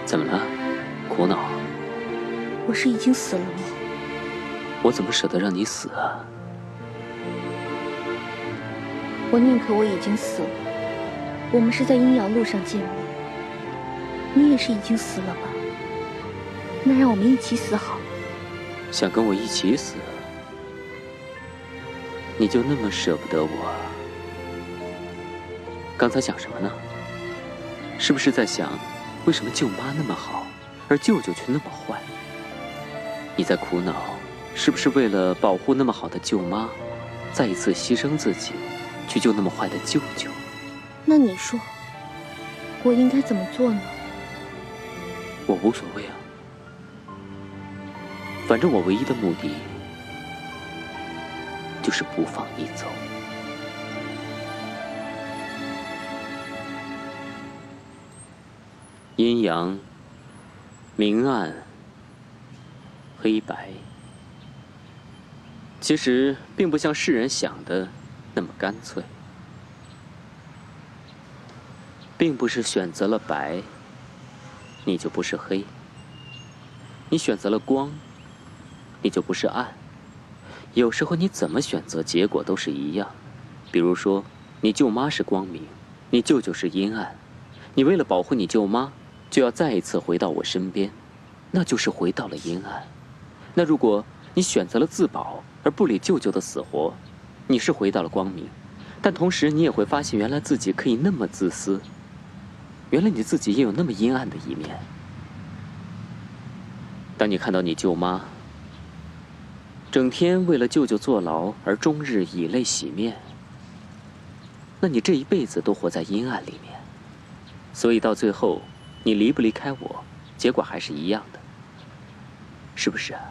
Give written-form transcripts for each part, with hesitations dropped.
怎么了？苦恼？我是已经死了吗？我怎么舍得让你死啊？我宁可我已经死了。我们是在阴阳路上见面，你也是已经死了吧？那让我们一起死好了。想跟我一起死？你就那么舍不得我？刚才想什么呢？是不是在想，为什么舅妈那么好，而舅舅却那么坏？你在苦恼，是不是为了保护那么好的舅妈，再一次牺牲自己，去救那么坏的舅舅？那你说，我应该怎么做呢？我无所谓啊，反正我唯一的目的就是不放你走。阴阳、明暗、黑白，其实并不像世人想的那么干脆，并不是选择了白，你就不是黑；你选择了光，你就不是暗。有时候你怎么选择，结果都是一样。比如说，你舅妈是光明，你舅舅是阴暗，你为了保护你舅妈，就要再一次回到我身边，那就是回到了阴暗。那如果你选择了自保，而不理舅舅的死活，你是回到了光明，但同时你也会发现，原来自己可以那么自私，原来你自己也有那么阴暗的一面。当你看到你舅妈整天为了舅舅坐牢而终日以泪洗面，那你这一辈子都活在阴暗里面。所以到最后，你离不离开我，结果还是一样的，是不是啊？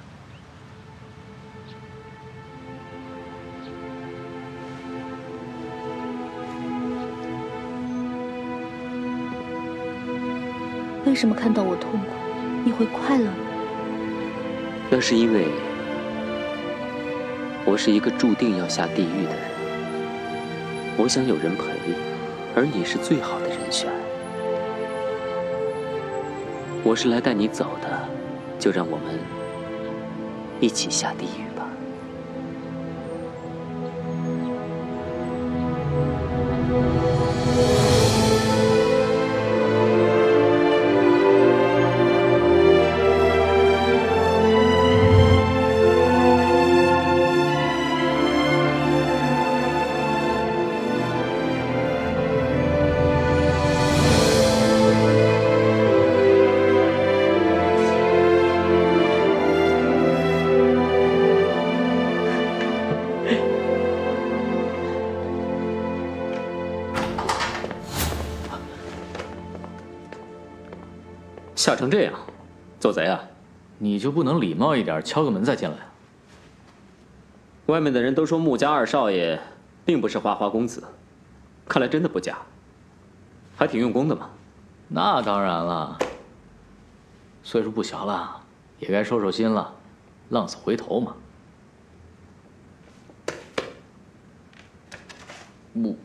为什么看到我痛苦，你会快乐呢？那是因为我是一个注定要下地狱的人，我想有人陪，而你是最好的人选。我是来带你走的，就让我们一起下地狱吧。吓成这样，做贼啊！你就不能礼貌一点，敲个门再进来？外面的人都说穆家二少爷并不是花花公子，看来真的不假，还挺用功的嘛。那当然了，岁数不小了，也该收收心了，浪子回头嘛。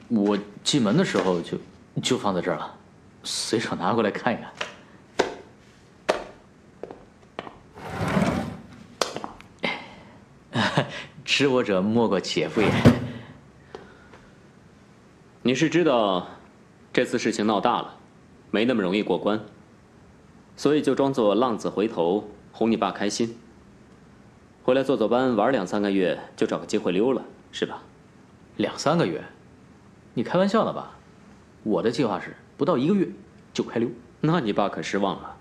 我进门的时候就放在这儿了，随手拿过来看一看。知我者莫过且夫也。你是知道这次事情闹大了，没那么容易过关，所以就装作浪子回头哄你爸开心，回来做班玩2、3个月，就找个机会溜了，是吧？2、3个月？你开玩笑呢吧？我的计划是不到1个月就开溜。那你爸可失望了，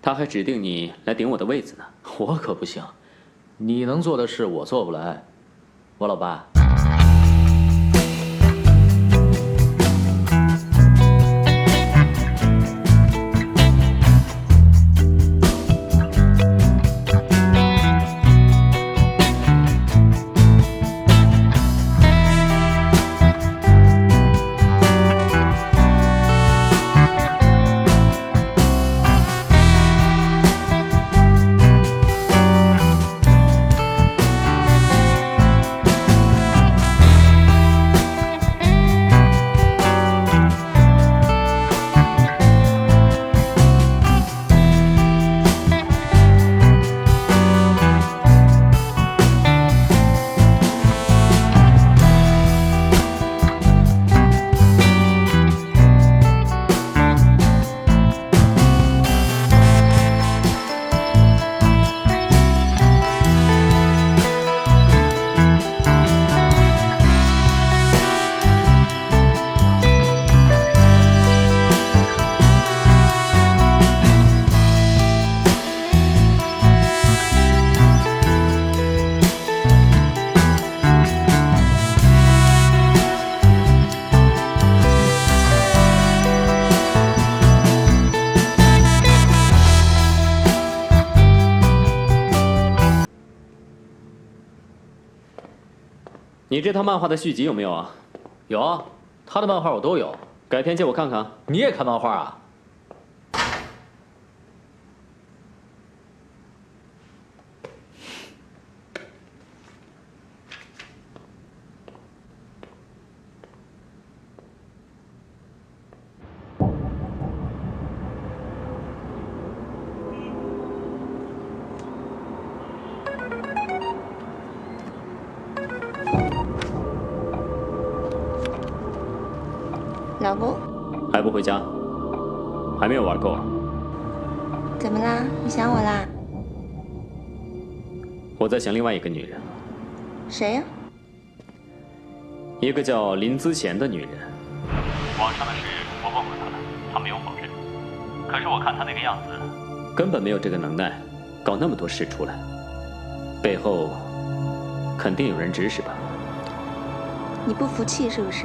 他还指定你来顶我的位子呢。我可不行。你能做的事我做不来，我老爸。你这套漫画的续集有没有啊？有啊，他的漫画我都有。改天借我看看。你也看漫画啊？老公，还不回家？还没有玩够啊？怎么啦？你想我啦？我在想另外一个女人，谁呀？一个叫林姿贤的女人。网上的事我问过她了，她没有否认。可是我看她那个样子，根本没有这个能耐，搞那么多事出来，背后肯定有人指使吧？你不服气是不是？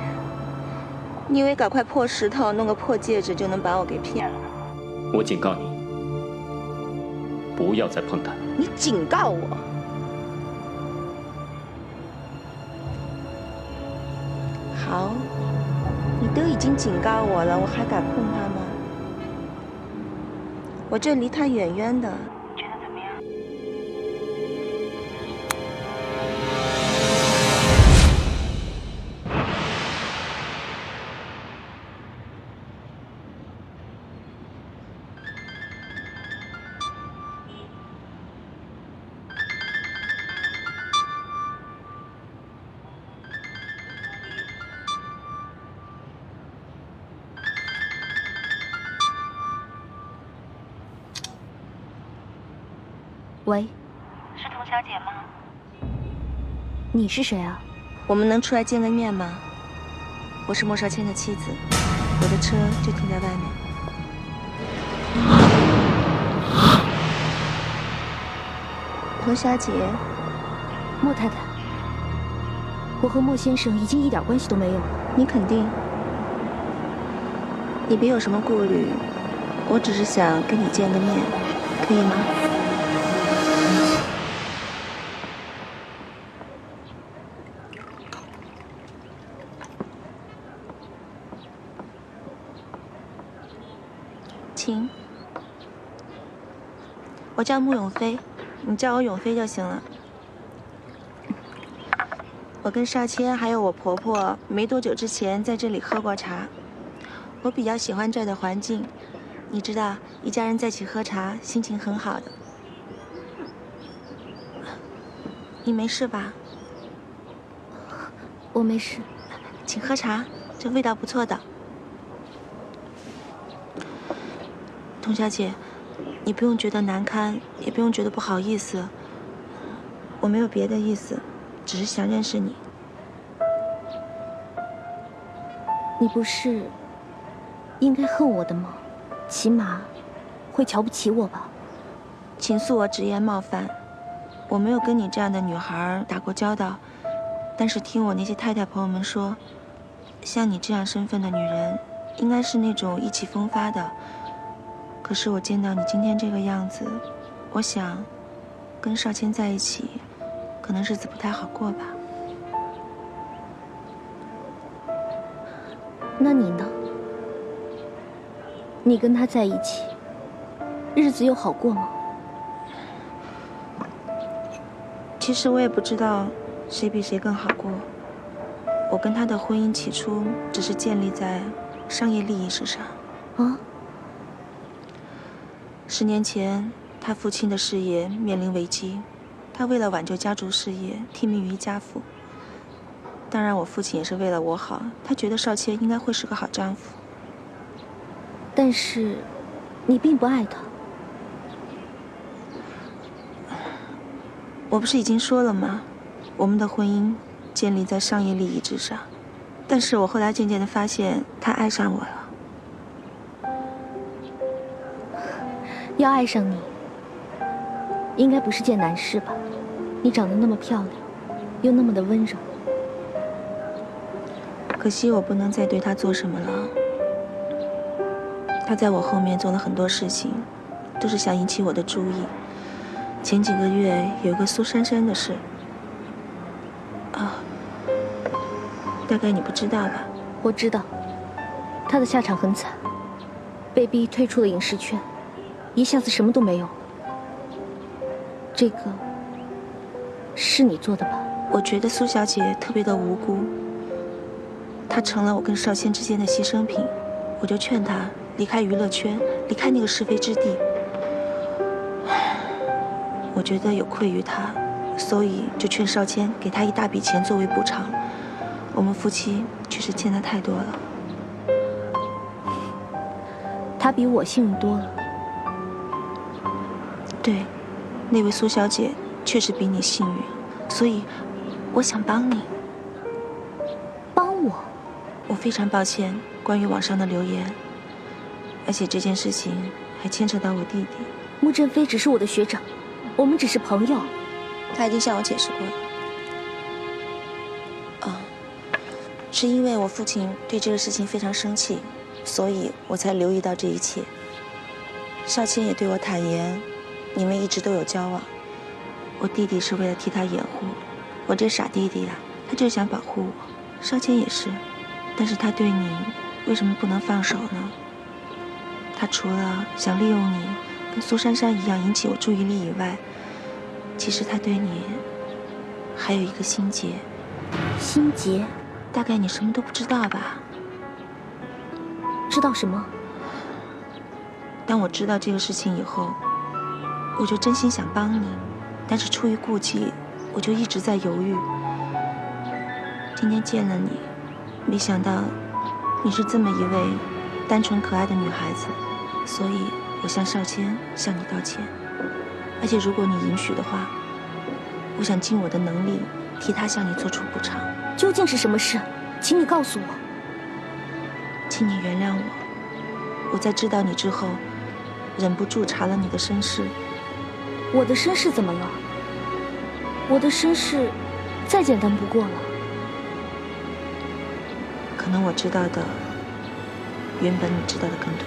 你以为搞块破石头，弄个破戒指就能把我给骗了？我警告你，不要再碰她。你警告我？好，你都已经警告我了，我还敢碰她吗？我这离她远远的。觉得怎么样？喂，是童小姐吗？你是谁啊？我们能出来见个面吗？我是莫少谦的妻子，我的车就停在外面。童小姐，莫太太，我和莫先生已经一点关系都没有。你肯定？你别有什么顾虑，我只是想跟你见个面，可以吗？请，我叫穆永飞，你叫我永飞就行了。我跟少谦还有我婆婆没多久之前在这里喝过茶，我比较喜欢这儿的环境，你知道，一家人在一起喝茶，心情很好的。你没事吧？我没事，请喝茶，这味道不错的。童小姐，你不用觉得难堪，也不用觉得不好意思。我没有别的意思，只是想认识你。你不是应该恨我的吗？起码会瞧不起我吧？请恕我直言冒犯，我没有跟你这样的女孩打过交道，但是听我那些太太朋友们说，像你这样身份的女人，应该是那种意气风发的。可是我见到你今天这个样子，我想，跟少谦在一起，可能日子不太好过吧。那你呢？你跟他在一起，日子又好过吗？其实我也不知道谁比谁更好过。我跟他的婚姻起初只是建立在商业利益之上。啊？10年前，他父亲的事业面临危机，他为了挽救家族事业，听命于家父。当然，我父亲也是为了我好，他觉得少谦应该会是个好丈夫。但是，你并不爱他。我不是已经说了吗？我们的婚姻建立在商业利益之上。但是我后来渐渐地发现，他爱上我了。要爱上你，应该不是件难事吧？你长得那么漂亮，又那么的温柔。可惜我不能再对他做什么了。他在我后面做了很多事情，都是想引起我的注意。前几个月有个苏珊珊的事，啊，大概你不知道吧？我知道，他的下场很惨，被逼退出了影视圈，一下子什么都没有。这个是你做的吧？我觉得苏小姐特别的无辜，她成了我跟少谦之间的牺牲品，我就劝她离开娱乐圈，离开那个是非之地。我觉得有愧于她，所以就劝少谦给她一大笔钱作为补偿。我们夫妻确实欠她太多了。他比我幸运多了。对，那位苏小姐确实比你幸运，所以我想帮你。帮我？我非常抱歉关于网上的留言，而且这件事情还牵扯到我弟弟。穆振飞只是我的学长，我们只是朋友。他已经向我解释过了。是因为我父亲对这个事情非常生气，所以我才留意到这一切。少谦也对我坦言，你们一直都有交往。我弟弟是为了替他掩护，我这傻弟弟啊，他就是想保护我。少谦也是，但是他对你为什么不能放手呢？他除了想利用你，跟苏珊珊一样引起我注意力以外，其实他对你还有一个心结。心结？大概你什么都不知道吧？知道什么？当我知道这个事情以后，我就真心想帮你，但是出于顾忌，我就一直在犹豫。今天见了你，没想到你是这么一位单纯可爱的女孩子，所以我向少谦向你道歉。而且如果你允许的话，我想尽我的能力替他向你做出补偿。究竟是什么事？请你告诉我。请你原谅我，我在知道你之后，忍不住查了你的身世。我的身世怎么了？我的身世再简单不过了。可能我知道的，原本你知道的更多。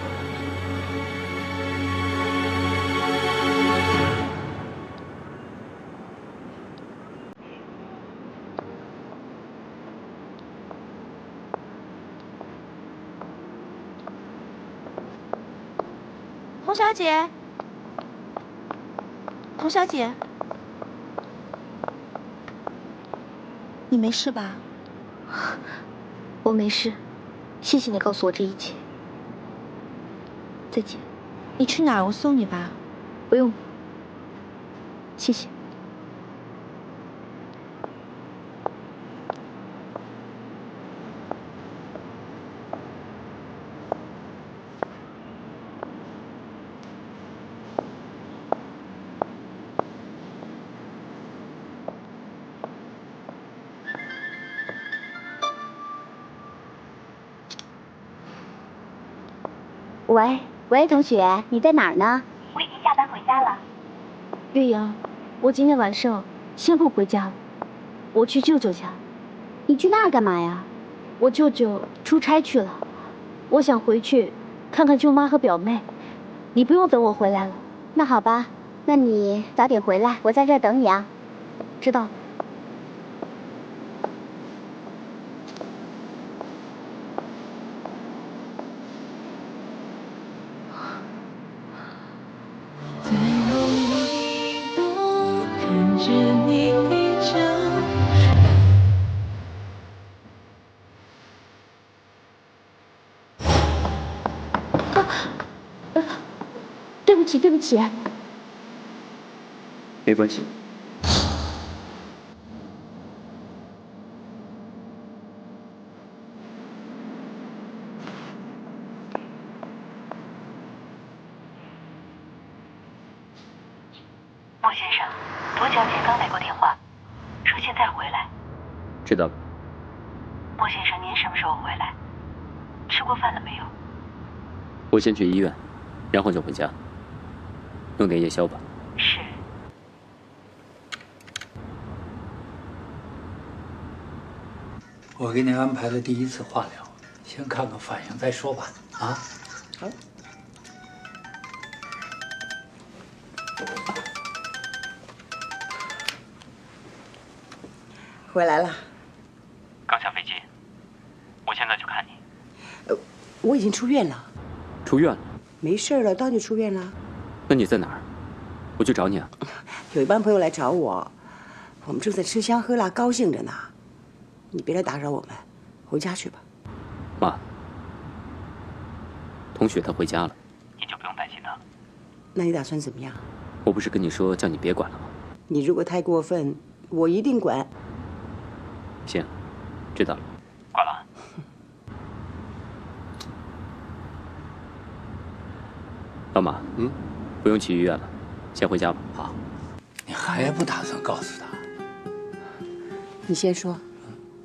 童小姐，童小姐，你没事吧？我没事，谢谢你告诉我这一切。再见。你去哪儿？我送你吧。不用，谢谢。喂，同学，你在哪儿呢？我已经下班回家了。月阳，我今天晚上先不回家了，我去舅舅家。你去那儿干嘛呀？我舅舅出差去了，我想回去看看舅妈和表妹。你不用等我回来了。那好吧，那你早点回来，我在这儿等你啊。知道。对不起。没关系。莫先生，涂小姐刚打过电话，说现在回来。知道了。莫先生，您什么时候回来？吃过饭了没有？我先去医院，然后就回家。弄点夜宵吧。是。我给你安排了第一次化疗，先看看反应再说吧。啊？好。回来了。刚下飞机，我现在去看你。我已经出院了，出院了？没事了，当然就出院了。那你在哪儿？我去找你啊。有一帮朋友来找我，我们正在吃香喝辣，高兴着呢。你别来打扰我们，回家去吧。妈，同学他回家了，你就不用担心他。那你打算怎么样？我不是跟你说叫你别管了吗？你如果太过分，我一定管。行，知道了。挂了啊。老马，不用去医院了，先回家吧。好，你还不打算告诉他？你先说，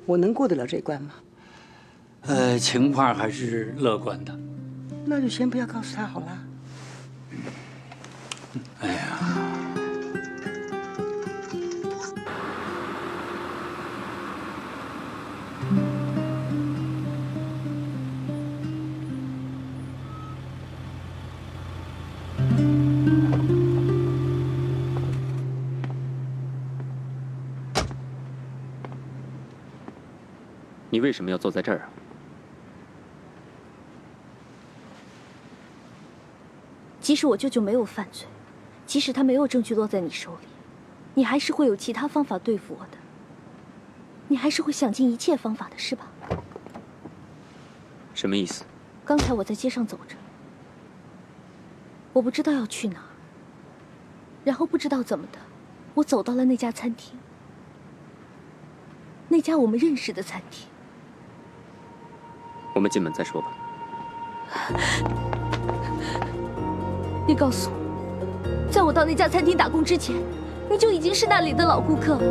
我能过得了这关吗？情况还是乐观的。那就先不要告诉他好了。哎呀，你为什么要坐在这儿啊？即使我舅舅没有犯罪，即使他没有证据落在你手里，你还是会有其他方法对付我的。你还是会想尽一切方法的，是吧？什么意思？刚才我在街上走着，我不知道要去哪儿，然后不知道怎么的，我走到了那家餐厅，那家我们认识的餐厅。我们进门再说吧。你告诉我，在我到那家餐厅打工之前，你就已经是那里的老顾客了。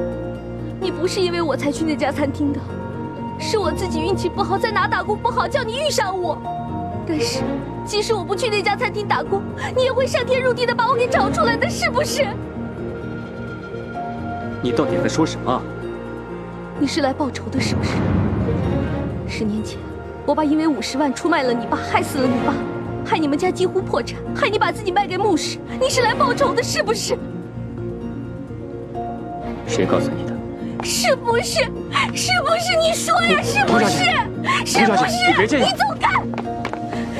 你不是因为我才去那家餐厅的，是我自己运气不好，在哪打工不好，叫你遇上我。但是，即使我不去那家餐厅打工，你也会上天入地的把我给找出来的，是不是？你到底在说什么？你是来报仇的，是不是？10年前，我爸因为50万出卖了你爸，害死了你爸，害你们家几乎破产，害你把自己卖给牧师。你是来报仇的，是不是？谁告诉你的？是不是？是不是？你说呀，是不是？是不是？你别这样！你走开！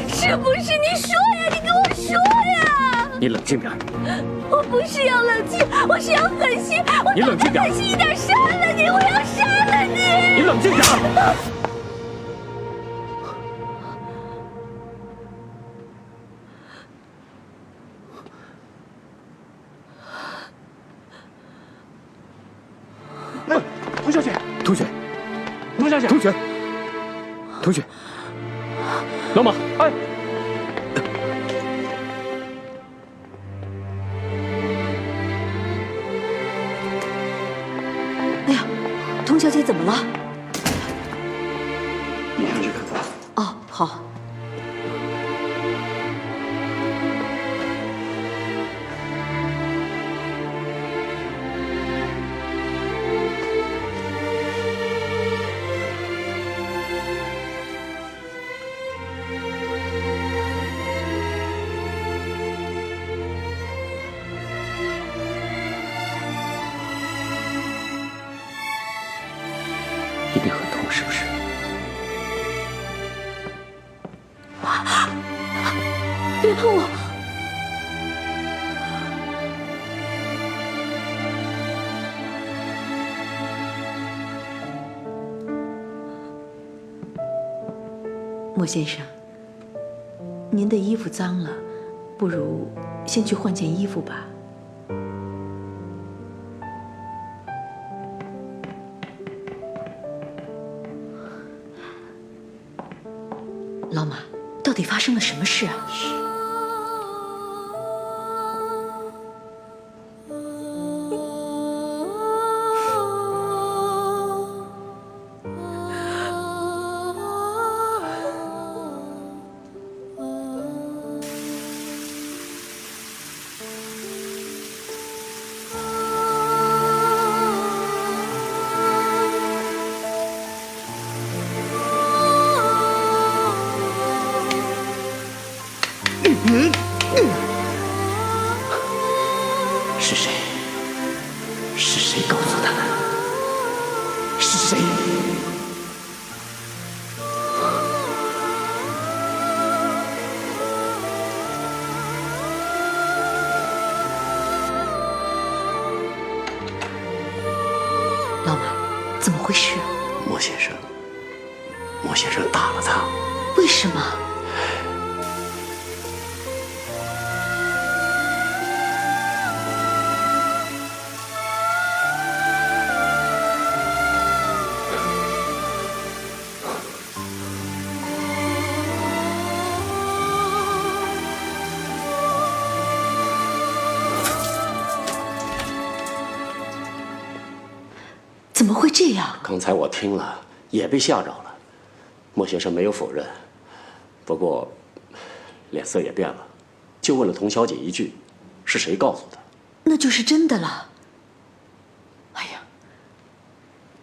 是不是？你说呀，你跟我说呀！你冷静点。我不是要冷静，我是要狠心。你冷静点！狠心一点，杀了你！我要杀了你！你冷静点！童小姐，同学，童小姐，同学，同学，老马，哎，哎呀，童小姐怎么了？你上去看看。哦，好。一定很痛，是不是？别碰我！莫先生，您的衣服脏了，不如先去换件衣服吧。老马，到底发生了什么事啊？是谁？是谁告诉他的？是谁？回事啊？莫先生打了他。为什么？怎么会这样？刚才我听了，也被吓着了。莫先生没有否认，不过脸色也变了，就问了童小姐一句：“是谁告诉的？”那就是真的了。哎呀，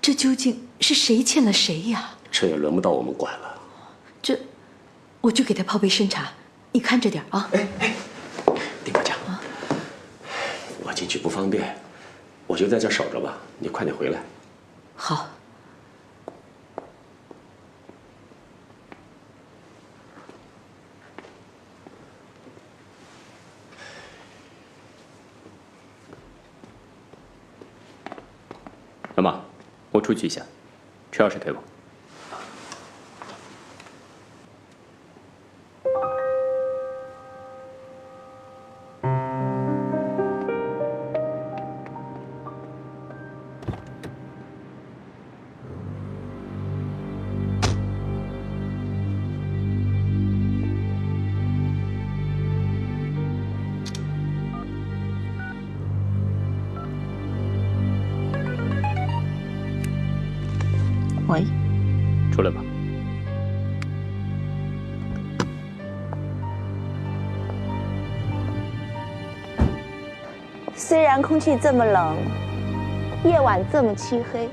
这究竟是谁欠了谁呀？这也轮不到我们管了。我去给他泡杯参茶，你看着点啊。丁科长，我进去不方便，我就在这守着吧。你快点回来。好。老马，我出去一下，车钥匙给我。喂，出来吧。虽然空气这么冷，夜晚这么漆黑，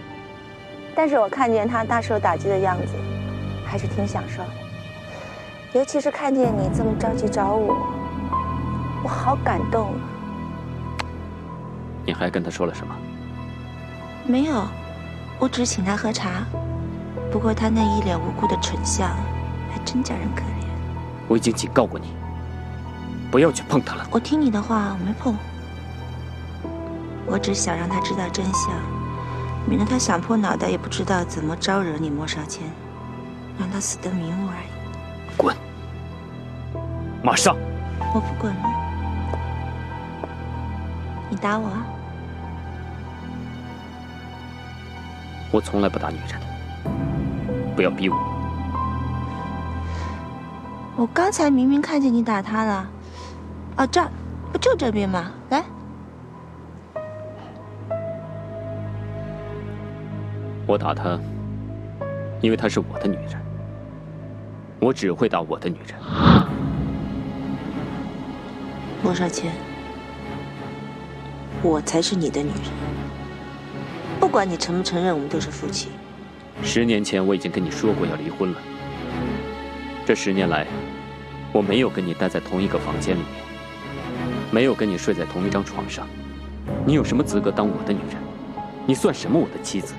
但是我看见他大受打击的样子，还是挺享受的。尤其是看见你这么着急找我，我好感动啊！你还跟他说了什么？没有，我只请他喝茶。不过他那一脸无辜的蠢相，还真叫人可怜。我已经警告过你，不要去碰他了。我听你的话，我没碰。我只想让他知道真相，免得他想破脑袋也不知道怎么招惹你莫少谦，让他死得瞑目而已。滚！马上！我不滚了。你打我啊？我从来不打女人，不要逼我。我刚才明明看见你打他了。哦，这儿，不就这边吗？来。我打她，因为她是我的女人。我只会打我的女人。莫少谦，我才是你的女人。不管你承不承认，我们都是夫妻。10年前我已经跟你说过要离婚了。这10年来，我没有跟你待在同一个房间里面，没有跟你睡在同一张床上。你有什么资格当我的女人？你算什么我的妻子？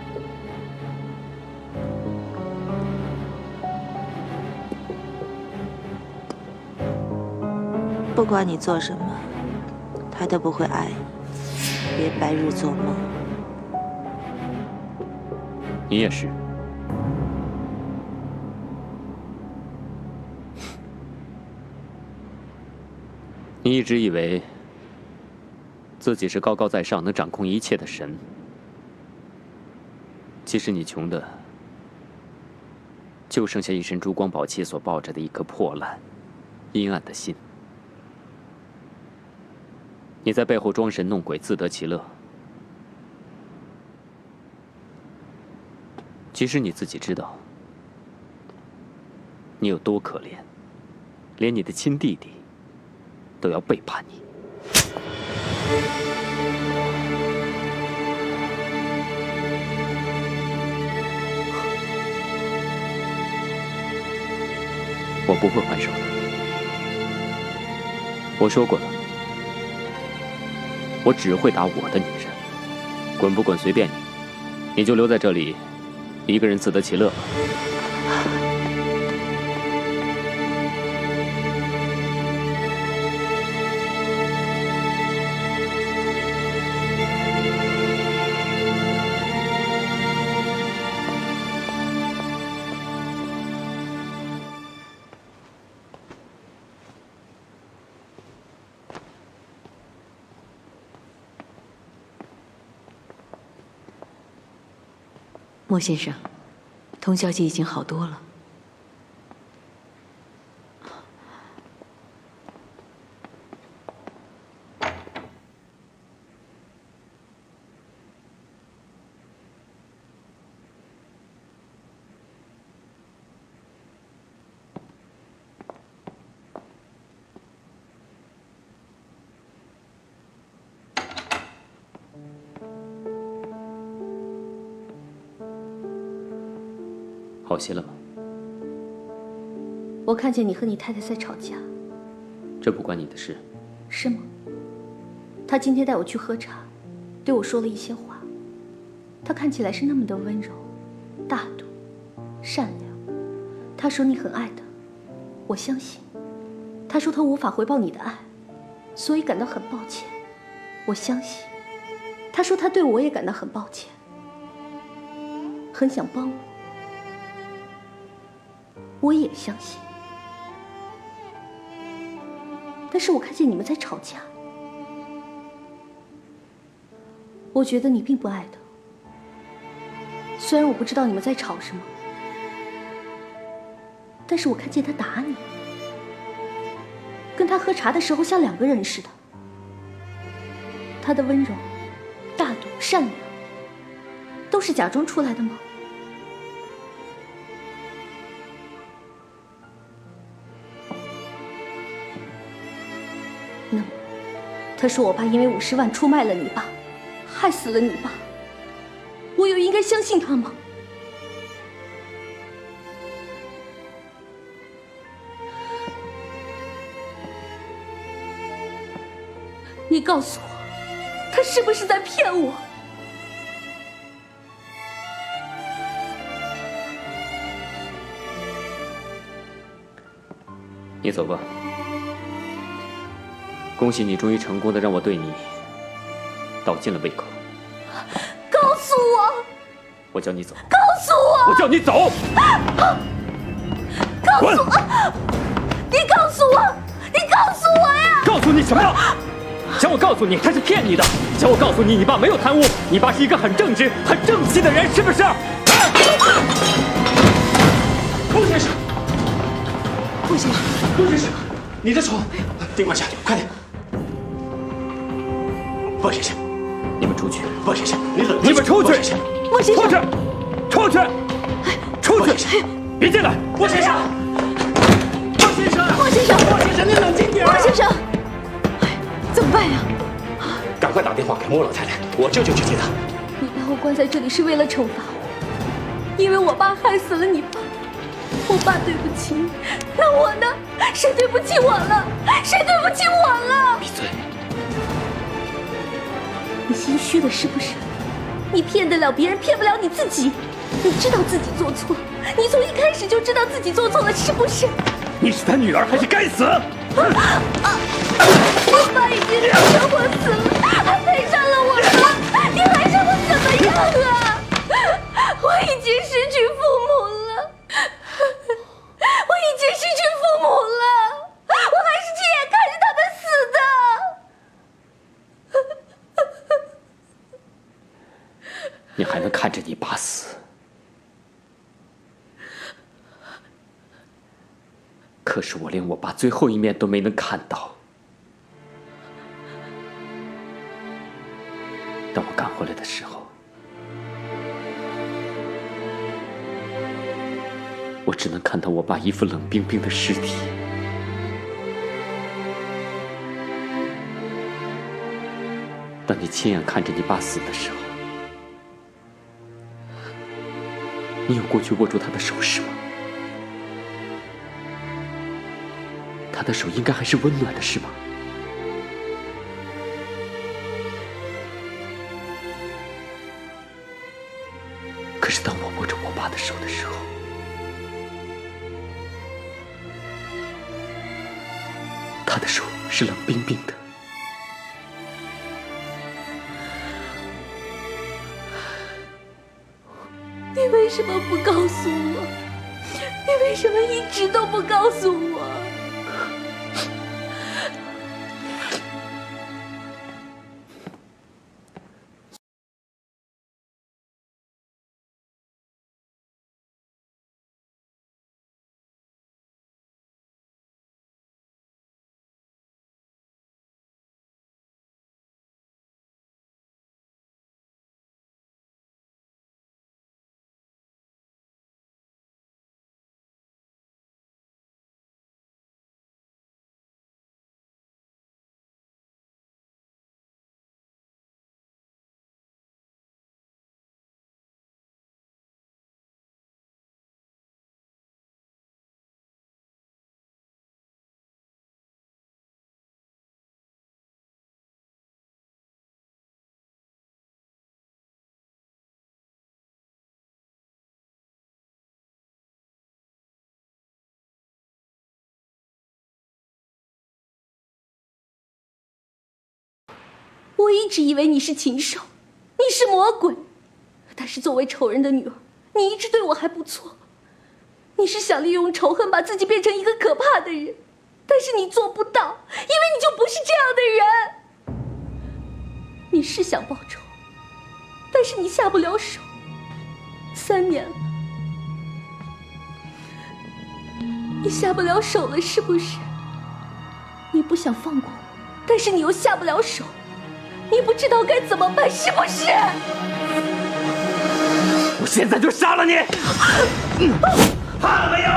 不管你做什么，他都不会爱。别白日做梦。你也是。你一直以为自己是高高在上、能掌控一切的神，其实你穷的就剩下一身珠光宝气所抱着的一颗破烂、阴暗的心。你在背后装神弄鬼，自得其乐。其实你自己知道，你有多可怜，连你的亲弟弟都要背叛你。我不会还手的。我说过了，我只会打我的女人，滚不滚随便你，你就留在这里，一个人自得其乐吧。莫先生，童小姐已经好多了。好些了吗？我看见你和你太太在吵架。这不关你的事。是吗？他今天带我去喝茶，对我说了一些话。他看起来是那么的温柔、大度、善良。他说你很爱他，我相信。他说他无法回报你的爱，所以感到很抱歉，我相信。他说他对我也感到很抱歉，很想帮我，我也相信。但是我看见你们在吵架，我觉得你并不爱他。虽然我不知道你们在吵什么，但是我看见他打你，跟他喝茶的时候像两个人似的。他的温柔、大度、善良，都是假装出来的吗？那么，他说我爸因为50万出卖了你爸，害死了你爸，我又应该相信他吗？你告诉我，他是不是在骗我？你走吧。恭喜你终于成功的让我对你倒进了胃口。告诉我！我叫你走。告诉我！我叫你走！告诉我！你告诉我！你告诉我呀！告诉你什么？想我告诉你他是骗你的？想我告诉你你爸没有贪污，你爸是一个很正直、很正气的人，是不是？陆先生，陆先生，陆先生，你的手，尽快下去，快点。莫先生，你们出去。莫先生，你冷静。你们出去。莫先生，出去，出去，别进来。莫先生，莫先生，莫先生，莫先生，你冷静点。莫先生，怎么办呀？赶快打电话给莫老太太，我舅舅去接她。你把我关在这里是为了惩罚我，因为我爸害死了你爸。我爸对不起你，那我呢？谁对不起我了？谁对不起我了？闭嘴！你心虚了是不是？你骗得了别人，骗不了你自己。你知道自己做错，你从一开始就知道自己做错了，是不是？你是他女儿，还是该死？我爸已经让着我死了，还赔上了我妈，你还让我怎么样啊？我已经失去父母了，我已经失去父母了，我还是亲眼看着他们死的。你还能看着你爸死？可是我连我爸最后一面都没能看到。当我赶回来的时候，我只能看到我爸一副冷冰冰的尸体。当你亲眼看着你爸死的时候，你有过去握住他的手是吗？他的手应该还是温暖的，是吗？可是当我握着我爸的手的时候，他的手是冷冰冰的。你为什么不告诉我？你为什么一直都不告诉我？我一直以为你是禽兽，你是魔鬼，但是作为仇人的女儿，你一直对我还不错。你是想利用仇恨把自己变成一个可怕的人，但是你做不到，因为你就不是这样的人。你是想报仇，但是你下不了手。3年了，你下不了手了，是不是？你不想放过我，但是你又下不了手，你不知道该怎么办，是不是？我现在就杀了你！怕了没有？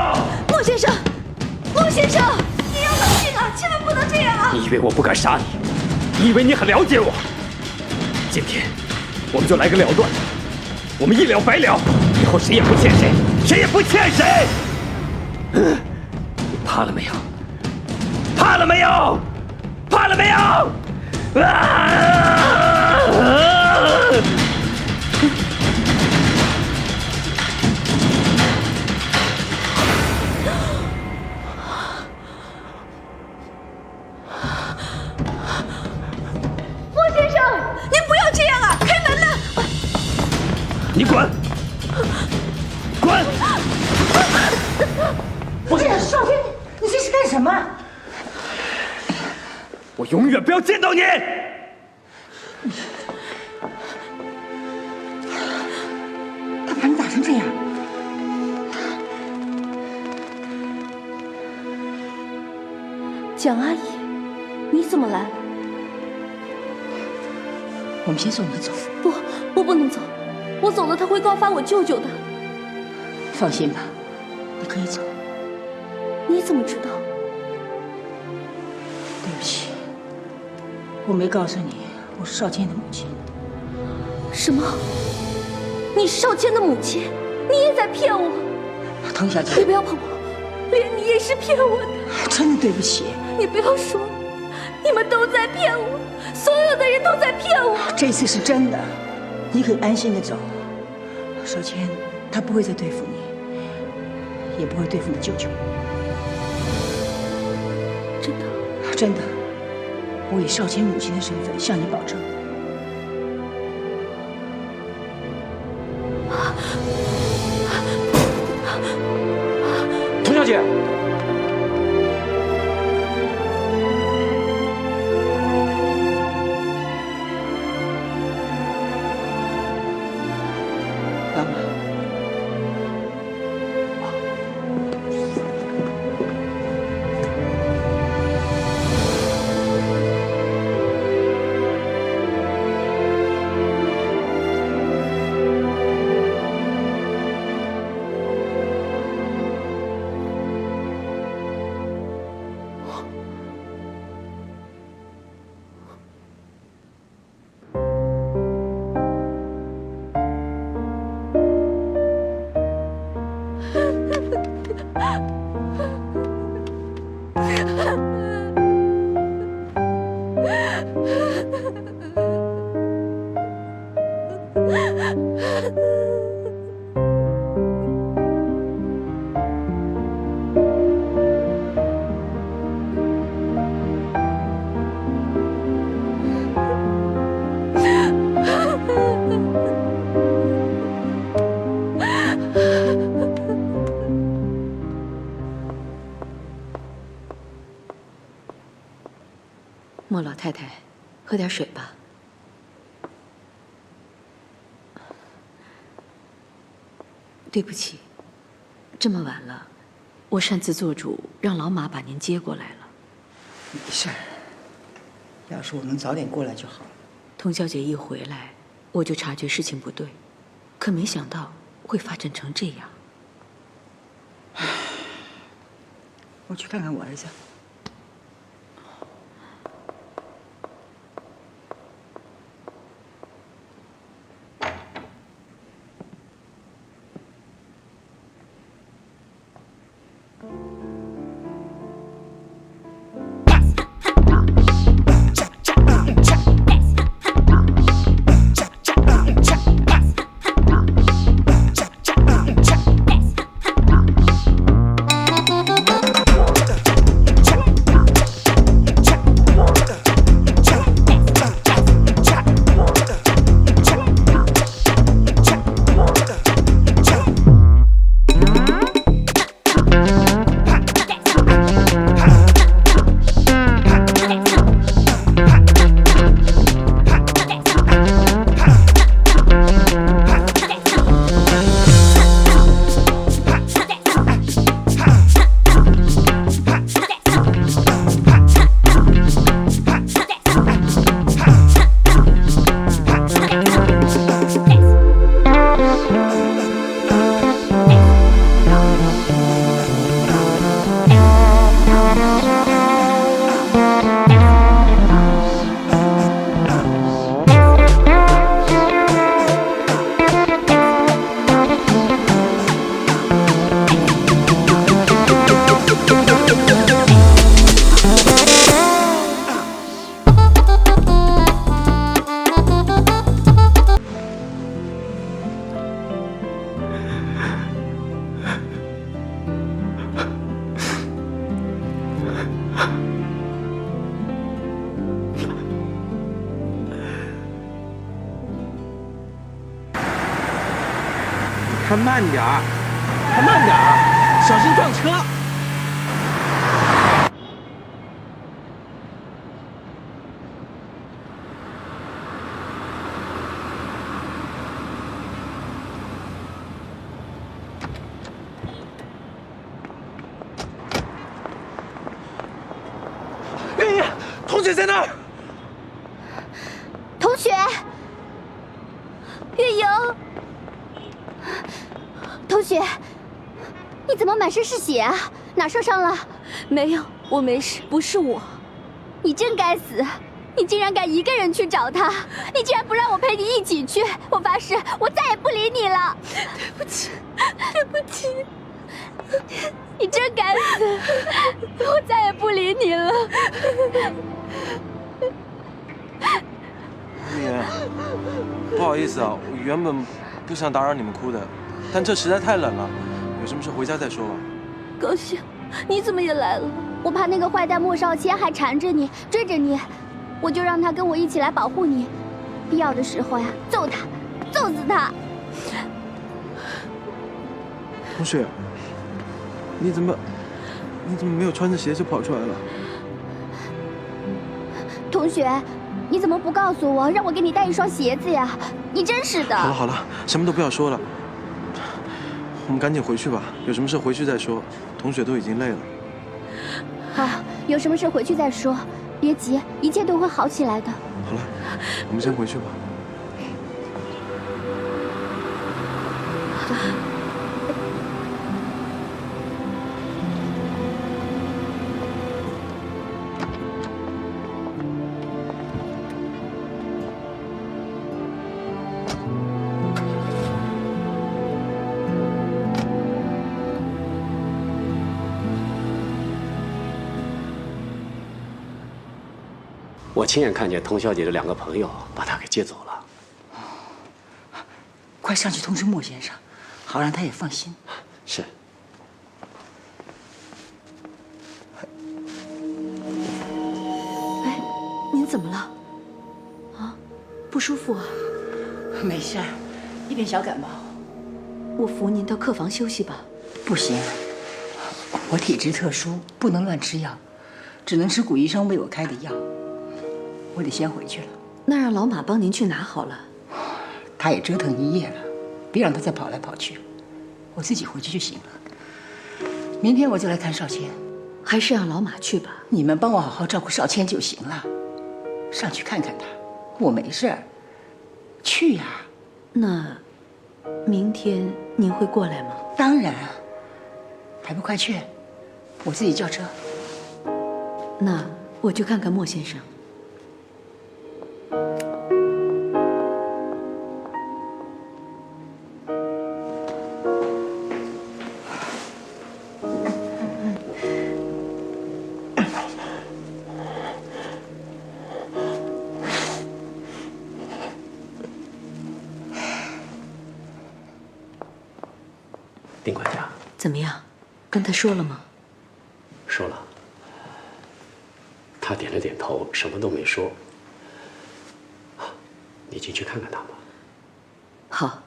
莫先生，莫先生，你要冷静啊，千万不能这样啊！你以为我不敢杀你？你以为你很了解我？今天我们就来个了断，我们一了百了，以后谁也不欠谁，谁也不欠谁。你怕了没有？怕了没有？怕了没有？莫先生，您不要这样啊！开门呐！你滚！滚！不是少天，你这是干什么？我永远不要见到你！他把你打成这样，蒋阿姨，你怎么来了？我们先送你走。不，我不能走，我走了他会告发我舅舅的。放心吧，你可以走。你怎么知道？对不起，我没告诉你我是少谦的母亲。什么？你是少谦的母亲？你也在骗我？童小姐，你不要碰我，连你也是骗我的。真的对不起。你不要说，你们都在骗我，所有的人都在骗我。这次是真的，你可以安心的走。少谦，他不会再对付你，也不会对付你舅舅。真的？真的，我以少谦母亲的身份向你保证。童小姐，妈妈。莫老太太，喝点水吧。对不起，这么晚了，我擅自做主，让老马把您接过来了。没事儿，要是我能早点过来就好了。童小姐一回来，我就察觉事情不对，可没想到会发展成这样。我去看看我儿子。开慢点儿，开慢点儿，小心撞车。月莹，同学在那儿。同学，月莹，同学，你怎么满身是血啊？哪受伤了？没有，我没事，不是我。你真该死！你竟然敢一个人去找他！你竟然不让我陪你一起去！我发誓，我再也不理你了。对不起，对不起。你真该死！我再也不理你了。丽妍，不好意思啊，我原本不想打扰你们哭的，但这实在太冷了，有什么事回家再说吧。高兴，你怎么也来了？我怕那个坏蛋莫少谦还缠着你，追着你，我就让他跟我一起来保护你，必要的时候呀，揍他，揍死他。同学，你怎么没有穿着鞋就跑出来了？同学，你怎么不告诉我，让我给你带一双鞋子呀？你真是的。好了好了，什么都不要说了，我们赶紧回去吧，有什么事回去再说。同学都已经累了。好，有什么事回去再说，别急，一切都会好起来的。好了，我们先回去吧。我亲眼看见童小姐的2个朋友把她给接走了。快上去通知莫先生，好让他也放心。是。哎，您怎么了？啊，不舒服啊？没事儿，一点小感冒。我扶您到客房休息吧。不行，我体质特殊，不能乱吃药，只能吃古医生为我开的药。我得先回去了。那让老马帮您去拿好了。他也折腾一夜了，别让他再跑来跑去，我自己回去就行了。明天我就来看少谦。还是让老马去吧。你们帮我好好照顾少谦就行了。上去看看他，我没事儿。去呀。那明天您会过来吗？当然。还不快去？我自己叫车。那我去看看莫先生。丁管家，怎么样？跟他说了吗？说了。他点了点头，什么都没说。你进去看看他吧。好。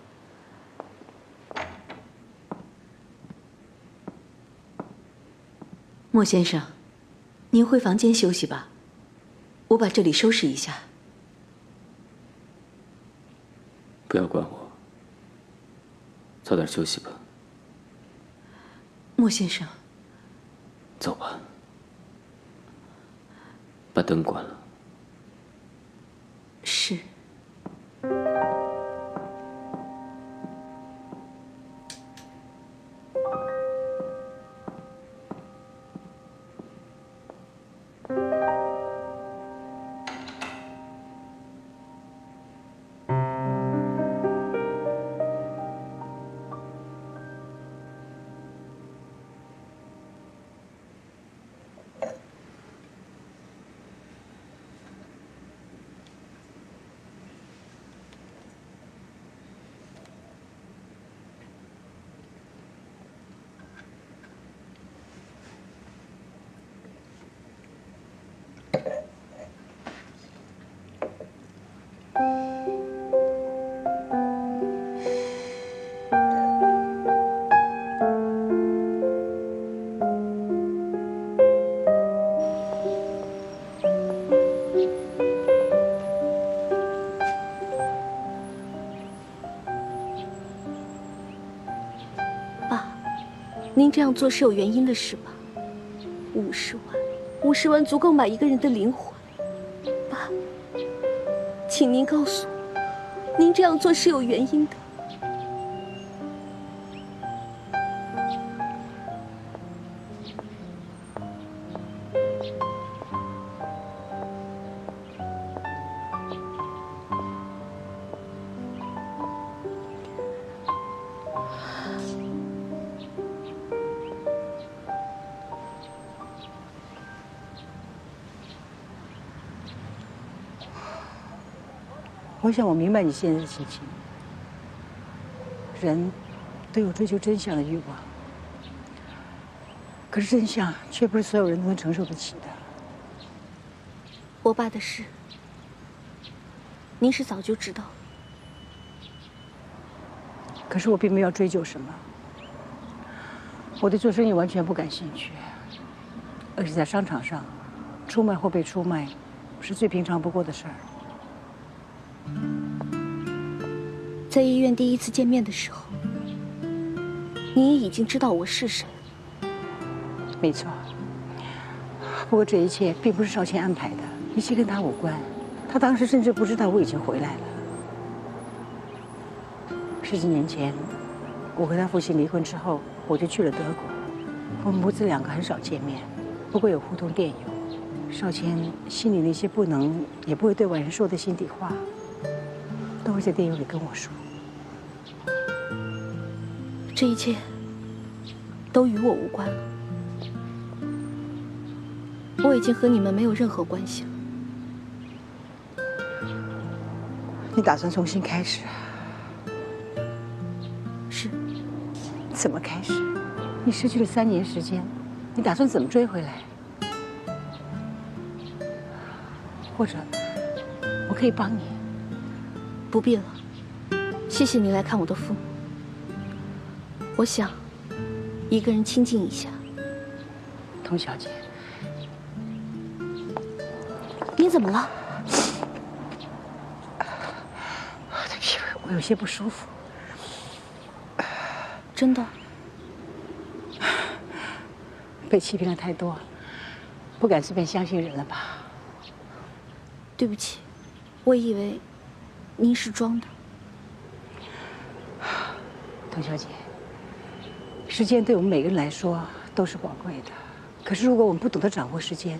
莫先生，您回房间休息吧，我把这里收拾一下。不要管我，早点休息吧。莫先生，走吧，把灯关了。是。您这样做是有原因的，是吧？50万足够买一个人的灵魂。爸，请您告诉我，您这样做是有原因的。我想我明白你现在的心情。人都有追求真相的欲望，可是真相却不是所有人都能承受得起的。我爸的事，您是早就知道了。可是我并没有追究什么。我对做生意完全不感兴趣，而且在商场上，出卖或被出卖，是最平常不过的事儿。在医院第一次见面的时候，你也已经知道我是谁。没错。不过这一切并不是少谦安排的，一切跟他无关。他当时甚至不知道我已经回来了。10几年前，我和他父亲离婚之后，我就去了德国。我们母子两个很少见面，不过有互通电邮。少谦心里那些不能也不会对外人说的心底话，都会在电邮里跟我说。这一切都与我无关了。我已经和你们没有任何关系了。你打算重新开始？是。怎么开始？你失去了3年时间，你打算怎么追回来？或者，我可以帮你？不必了，谢谢你来看我的父母。我想，一个人清静一下。童小姐，你怎么了？对不起，我有些不舒服。真的？被欺骗了太多，不敢随便相信人了吧？对不起，我以为您是装的。童小姐，时间对我们每个人来说都是宝贵的，可是如果我们不懂得掌握时间，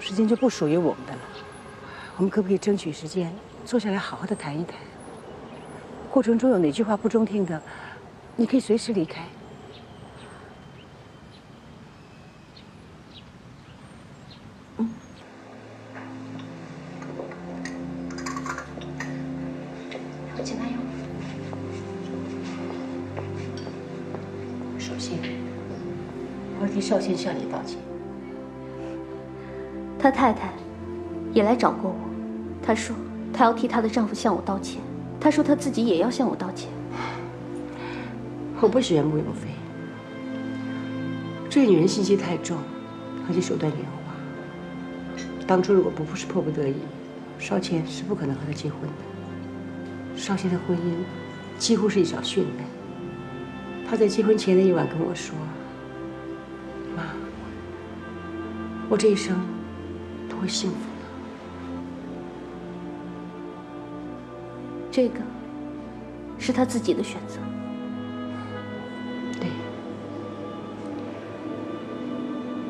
时间就不属于我们的了。我们可不可以争取时间，坐下来好好的谈一谈？过程中有哪句话不中听的，你可以随时离开。请慢用。首先，我要替少谦向你道歉。他太太也来找过我，她说她要替她的丈夫向我道歉，她说她自己也要向我道歉。我不喜欢穆永飞，这个女人心机太重，而且手段圆滑。当初如果不是迫不得已，少谦是不可能和她结婚的。少谦的婚姻几乎是一场殉难。他在结婚前的一晚跟我说：“妈，我这一生多幸福呢。”这个是他自己的选择。对，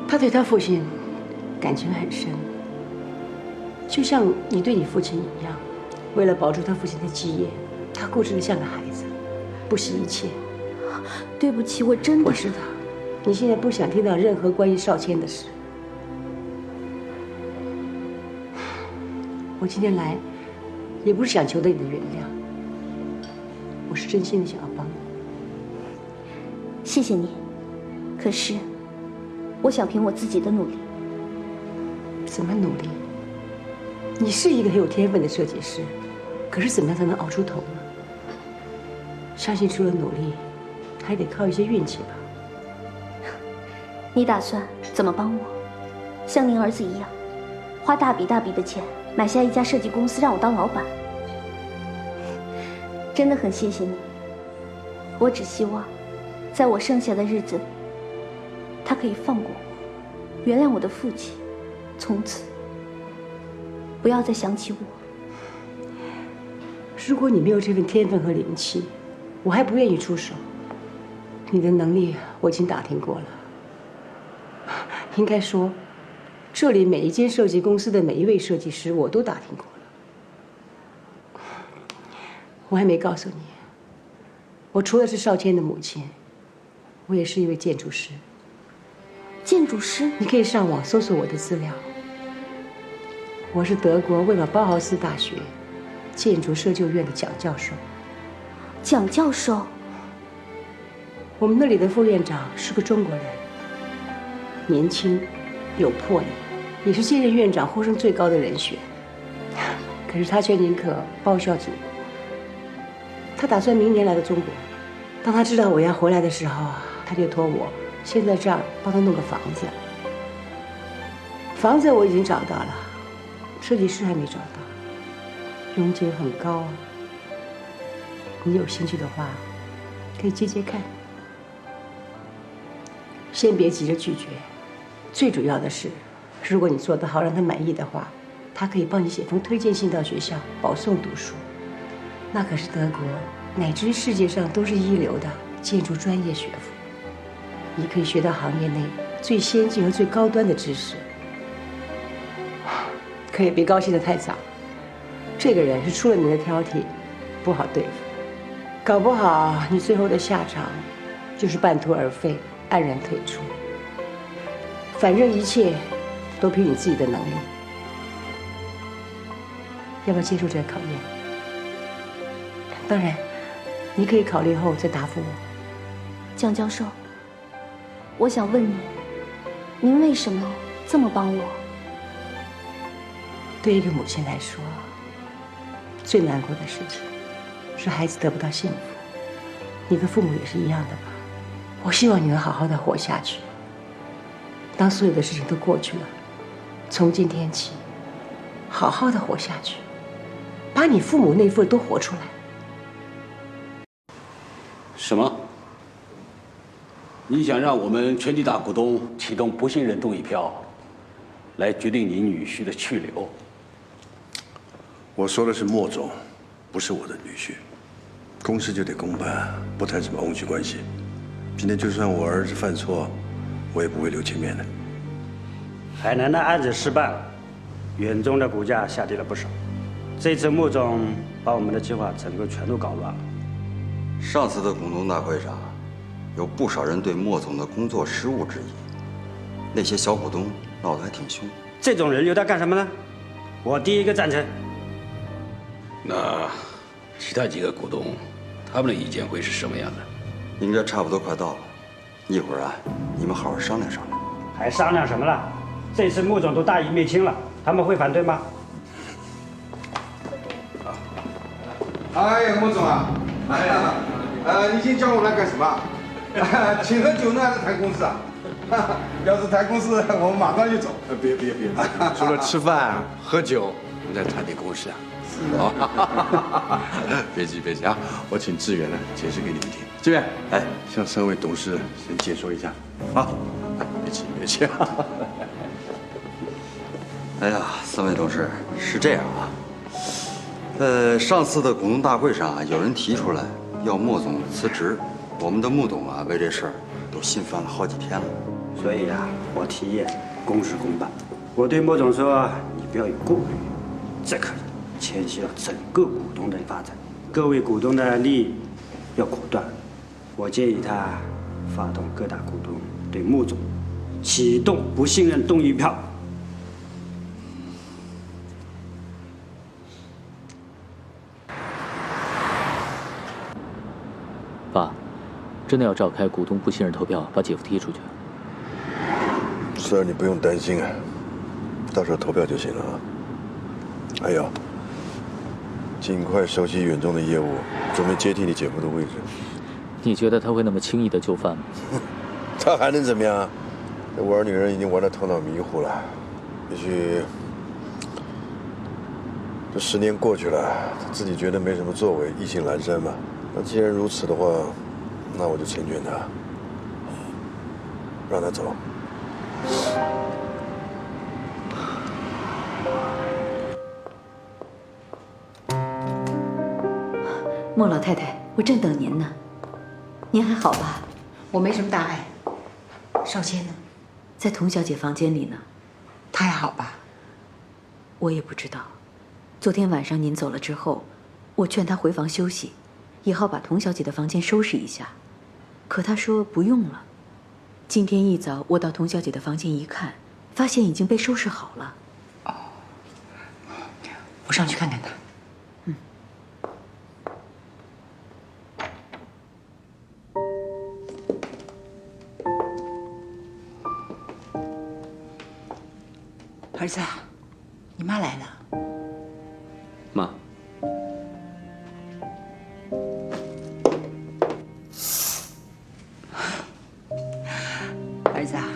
他对他父亲感情很深，就像你对你父亲一样。为了保住他父亲的基业，他固执得像个孩子，不惜一切。对不起，我真的……我知道，你现在不想听到任何关于少谦的事。我今天来，也不是想求得你的原谅，我是真心的想要帮你。谢谢你，可是，我想凭我自己的努力。怎么努力？你是一个很有天分的设计师，可是怎么样才能熬出头呢？相信除了努力，还得靠一些运气吧。你打算怎么帮我？像您儿子一样，花大笔大笔的钱买下一家设计公司，让我当老板？真的很谢谢你。我只希望，在我剩下的日子里，他可以放过我，原谅我的父亲，从此不要再想起我。如果你没有这份天分和灵气，我还不愿意出手。你的能力我已经打听过了，应该说，这里每一间设计公司的每一位设计师我都打听过了。我还没告诉你，我除了是少谦的母亲，我也是一位建筑师。建筑师？你可以上网搜索我的资料。我是德国魏玛包豪斯大学建筑设计院的蒋教授。蒋教授？我们那里的副院长是个中国人，年轻，有魄力，也是现任院长呼声最高的人选。可是他却宁可报效祖国。他打算明年来到中国。当他知道我要回来的时候，他就托我先在这儿帮他弄个房子。房子我已经找到了，设计师还没找到，佣金很高啊。你有兴趣的话，可以接接看。先别急着拒绝，最主要的是，如果你做得好，让他满意的话，他可以帮你写封推荐信到学校保送读书。那可是德国乃至于世界上都是一流的建筑专业学府，你可以学到行业内最先进和最高端的知识。可也别高兴得太早，这个人是出了名的挑剔，不好对付，搞不好你最后的下场就是半途而废，黯然退出。反正一切都凭你自己的能力，要不要接受这个考验？当然，你可以考虑后再答复我。蒋教授，我想问你，您为什么这么帮我？对一个母亲来说，最难过的事情是孩子得不到幸福。你的父母也是一样的吧？我希望你能好好的活下去。当所有的事情都过去了，从今天起，好好的活下去，把你父母那份都活出来。什么？你想让我们全体大股东启动不信任动议票，来决定你女婿的去留？我说的是莫总，不是我的女婿。公事就得公办，不谈什么翁婿关系。今天就算我儿子犯错，我也不会留情面的。海南的案子失败了，远中的股价下跌了不少。这次穆总把我们的计划整个全都搞乱了。上次的股东大会上，有不少人对莫总的工作失误质疑，那些小股东闹得还挺凶。这种人留他干什么呢？我第一个赞成。那其他几个股东，他们的意见会是什么样的？应该差不多快到了，一会儿啊，你们好好商量商量。还商量什么了？这次穆总都大义灭亲了，他们会反对吗？哎呀，穆总啊，哎呀，你今天叫我来干什么？请喝酒呢，还是谈公事啊？要是谈公事，我们马上就走。别，除了吃饭喝酒，我们再谈点公事啊。别急啊！我请志远呢解释给你们听。志远，哎，向三位董事先解说一下啊！别急。哎呀，三位董事是这样啊，上次的股东大会上啊，有人提出来要莫总辞职，我们的穆董啊为这事儿都心烦了好几天了。所以啊，我提议公事公办。我对莫总说，你不要有顾虑，这可牵系到整个股东的发展，各位股东的利益要果断。我建议他发动各大股东对穆总启动不信任动议票。爸，真的要召开股东不信任投票，把姐夫踢出去？是啊，你不用担心啊，到时候投票就行了啊。还有，尽快熟悉远中的业务，准备接替你姐夫的位置。你觉得他会那么轻易的就范吗？他还能怎么样啊？这玩女人已经玩得头脑迷糊了。也许这10年过去了，他自己觉得没什么作为，意兴阑珊嘛。那既然如此的话，那我就成全他。让他走。莫老太太，我正等您呢。您还好吧？我没什么大碍。少谦呢？在童小姐房间里呢。她还好吧？我也不知道。昨天晚上您走了之后，我劝她回房休息，以后把童小姐的房间收拾一下。可她说不用了。今天一早我到童小姐的房间一看，发现已经被收拾好了。哦，我上去看看她。儿子，你妈来了。妈，儿子啊，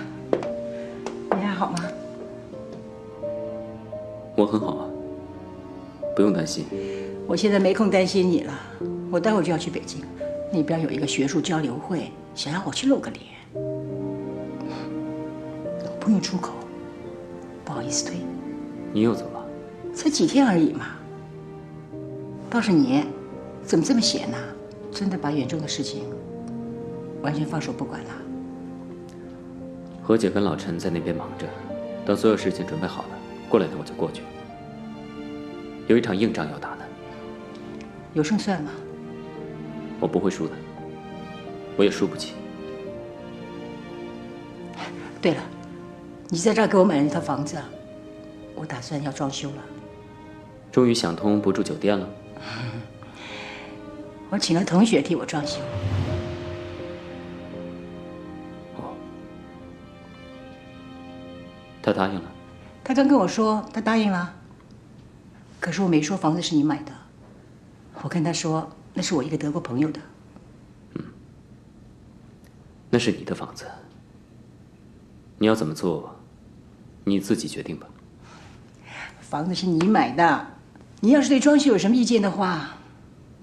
你还好吗？我很好啊，不用担心。我现在没空担心你了，我待会儿就要去北京，那边有一个学术交流会，想让我去露个脸，我不用出口。不好意思推，你又走了？才几天而已嘛。倒是你，怎么这么闲呢？真的把远中的事情完全放手不管了？何姐跟老陈在那边忙着，等所有事情准备好了，过两天我就过去。有一场硬仗要打呢。有胜算吗？我不会输的，我也输不起。对了。你在这儿给我买了一套房子，我打算要装修了。终于想通不住酒店了。我请了同学替我装修。哦，他答应了？他刚跟我说他答应了，可是我没说房子是你买的。我跟他说那是我一个德国朋友的。那是你的房子，你要怎么做？你自己决定吧。房子是你买的，你要是对装修有什么意见的话，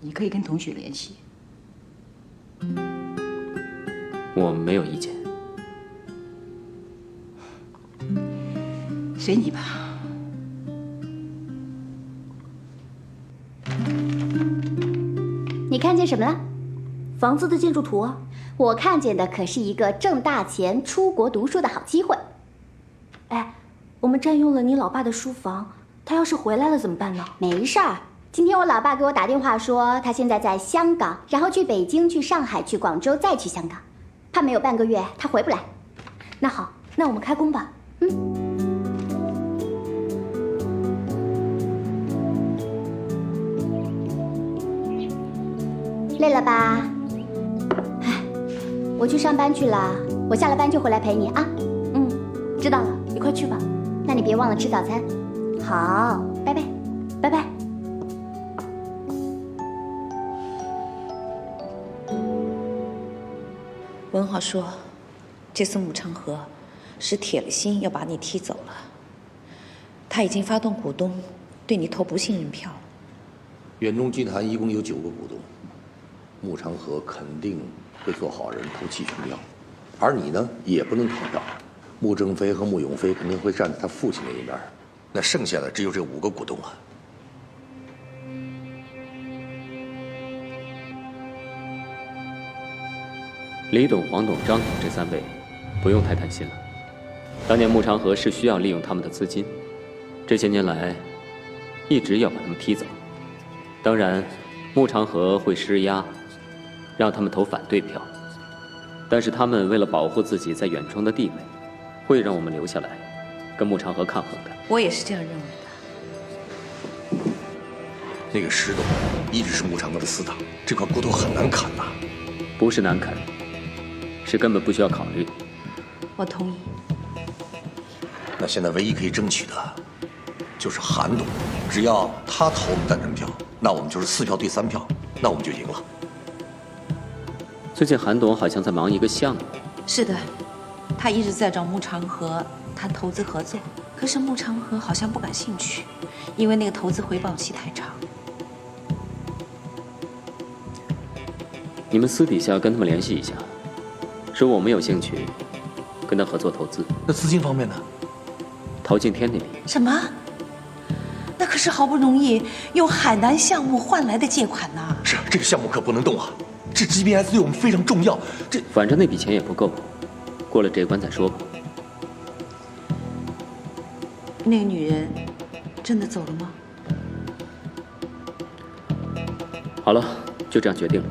你可以跟同学联系。我没有意见。随你吧。你看见什么了？房子的建筑图啊。我看见的可是一个挣大钱、出国读书的好机会。哎，我们占用了你老爸的书房，他要是回来了怎么办呢？没事儿，今天我老爸给我打电话说，他现在在香港，然后去北京、去上海、去广州，再去香港，怕没有半个月他回不来。那好，那我们开工吧。累了吧？哎，我去上班去了，我下了班就回来陪你啊。知道了，你快去吧。那你别忘了吃早餐。好，拜拜，拜拜。文豪说，这次穆长河是铁了心要把你踢走了。他已经发动股东对你投不信任票。远中集团一共有9个股东，穆长河肯定会做好人，投弃权票，而你呢，也不能投票。穆正飞和穆永飞肯定会站在他父亲那一边，那剩下的只有这5个股东啊。李董、黄董、张董这3位，不用太担心了。当年穆长河是需要利用他们的资金，这些年来，一直要把他们踢走。当然，穆长河会施压，让他们投反对票。但是他们为了保护自己在远中的地位，会让我们留下来，跟穆长河抗衡的。我也是这样认为的。那个石董一直是穆长河的死党，这块骨头很难砍呐。不是难啃，是根本不需要考虑。我同意。那现在唯一可以争取的，就是韩董，只要他投我们赞成票，那我们就是4票对3票，那我们就赢了。最近韩董好像在忙一个项目。是的，他一直在找穆长河谈投资合作，可是穆长河好像不感兴趣，因为那个投资回报期太长。你们私底下跟他们联系一下，说我们有兴趣跟他合作投资。那资金方面呢？陶敬天那里。什么？那可是好不容易用海南项目换来的借款呐！是这个项目可不能动啊！这 GPS 对我们非常重要。反正那笔钱也不够，过了这一关再说吧。那个女人真的走了吗？好了，就这样决定了。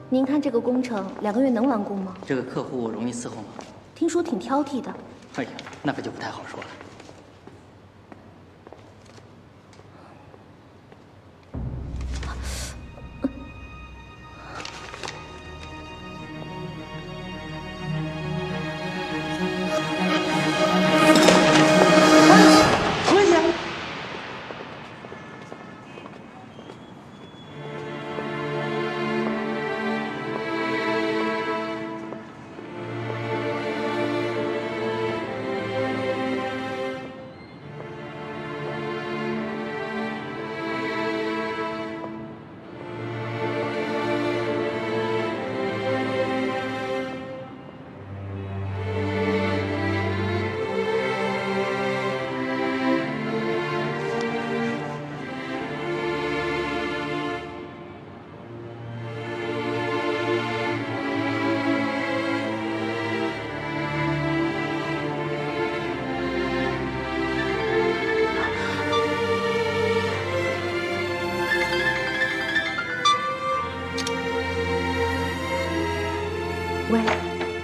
您看这个工程2个月能完工吗？这个客户容易伺候吗？听说挺挑剔的。哎呀，那可就不太好说了。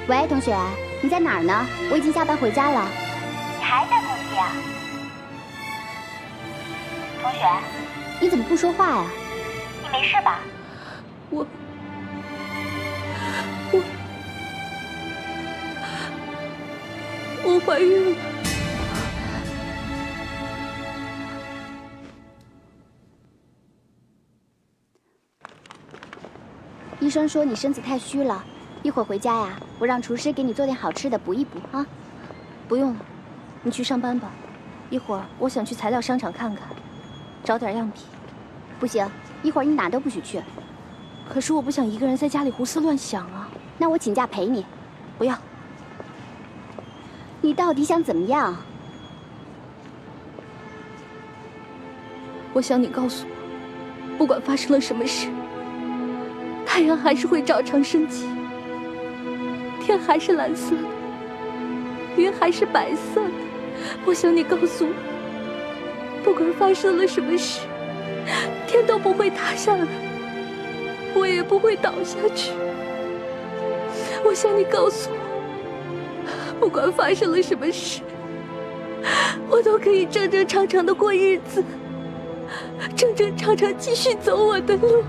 喂，同学，你在哪儿呢？我已经下班回家了。你还在工地啊？同学，你怎么不说话呀？你没事吧？我怀孕了。医生说你身子太虚了，一会儿回家呀，我让厨师给你做点好吃的补一补啊。不用了，你去上班吧。一会儿我想去材料商场看看，找点样品。不行，一会儿你哪都不许去。可是我不想一个人在家里胡思乱想啊。那我请假陪你。不要。你到底想怎么样？我想你告诉我，不管发生了什么事，太阳还是会照常升起，天还是蓝色的，云还是白色的。我想你告诉我，不管发生了什么事，天都不会塌下来，我也不会倒下去。我想你告诉我，不管发生了什么事，我都可以正正常常的过日子，正正常常继续走我的路。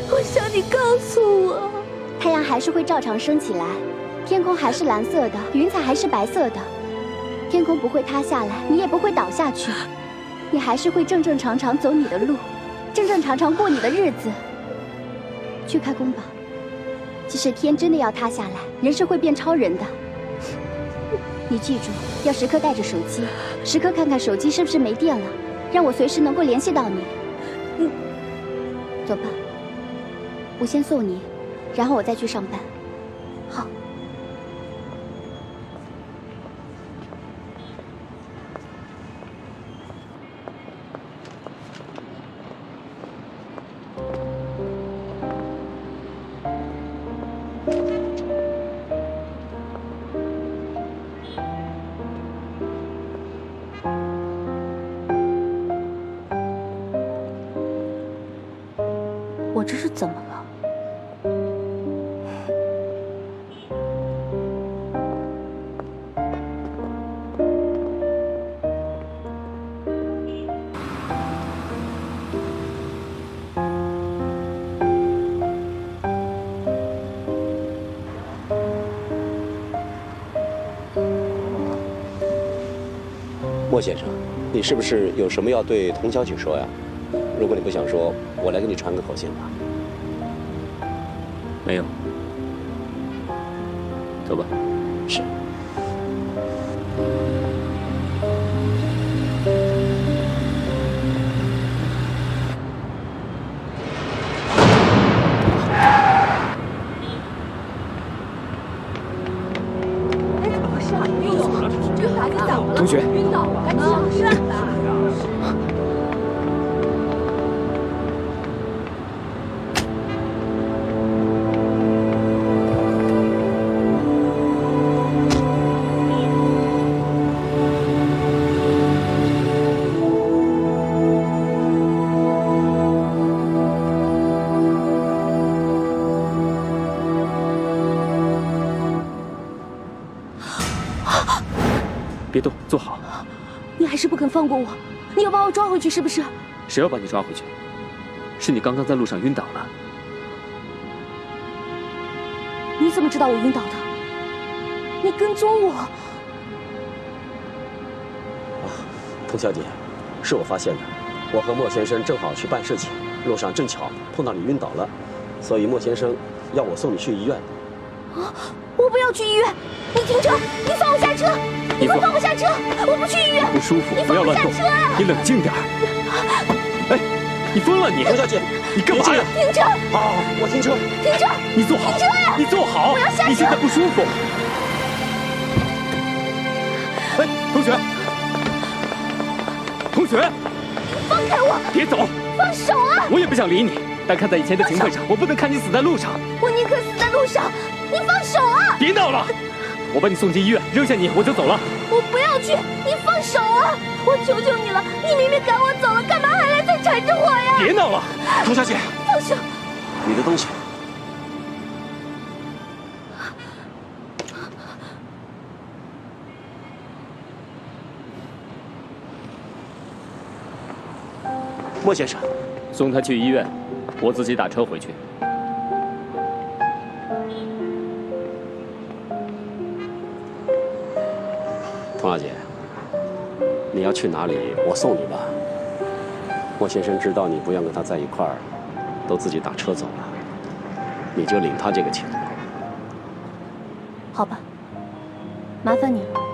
我想你告诉我，太阳还是会照常升起来，天空还是蓝色的，云彩还是白色的，天空不会塌下来，你也不会倒下去，你还是会正正常常走你的路，正正常常过你的日子。去开工吧，即使天真的要塌下来，人是会变超人的。你记住，要时刻带着手机，时刻看看手机是不是没电了，让我随时能够联系到你。走吧，我先送你，然后我再去上班。好。我这是怎么了？莫先生，你是不是有什么要对童小姐说呀？如果你不想说，我来给你传个口信吧。没有。走吧。是。同学，晕倒了，赶紧上山吧。别动，坐好。你还是不肯放过我，你要把我抓回去是不是？谁要把你抓回去？是你刚刚在路上晕倒了。你怎么知道我晕倒的？你跟踪我。童小姐，是我发现的。我和莫先生正好去办事情，路上正巧碰到你晕倒了，所以莫先生要我送你去医院。啊！我不要去医院！你停车！你放我下车！你给我放我下车！我不去医院！不舒服，你放我下车啊！你冷静点。哎，你疯了你！童小姐，你干嘛呀？停车！好，我停车。停车！你坐好。停车呀！你坐好。我要下车。你现在不舒服。哎，同学，同学，放开我！别走！放手啊！我也不想理你，但看在以前的情分上，我不能看你死在路上。我宁可死在路上！你放手啊！别闹了！我把你送进医院，扔下你我就走了。我不要去！你放手啊！我求求你了！你明明赶我走了，干嘛还来再缠着我呀？别闹了，童小姐！放手！你的东西。莫先生，送他去医院，我自己打车回去。童小姐，你要去哪里？我送你吧。莫先生知道你不愿跟他在一块儿，都自己打车走了，你就领他这个情。好吧，麻烦你了。